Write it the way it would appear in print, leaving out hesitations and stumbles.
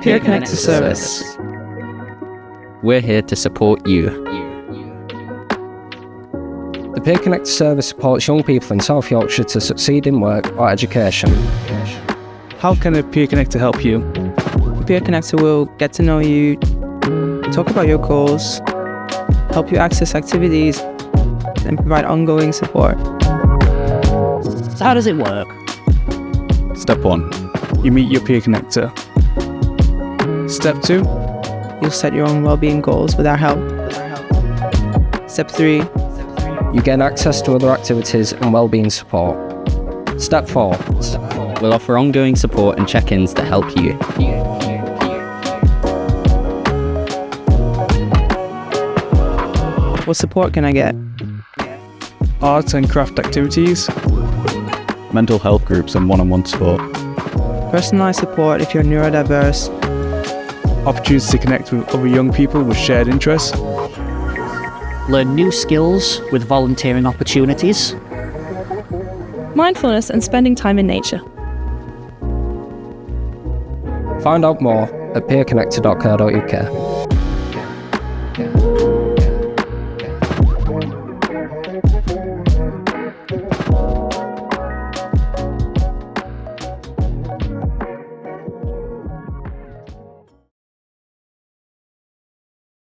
Peer Connector Service. We're here to support you. The Peer Connector Service supports young people in South Yorkshire to succeed in work or education. How can a Peer Connector help you? A Peer Connector will get to know you, talk about your goals, help you access activities, and provide ongoing support. So how does it work? Step 1. You meet your Peer Connector. Step 2. You'll set your own well-being goals with our help. Step 3. You gain access to other activities and wellbeing support. Step 4. We'll offer ongoing support and check-ins to help you. What support can I get? Art and craft activities. Mental health groups and one-on-one support. Personalised support if you're neurodiverse. Opportunities to connect with other young people with shared interests. Learn new skills with volunteering opportunities. Mindfulness and spending time in nature. Find out more at peerconnector.co.uk.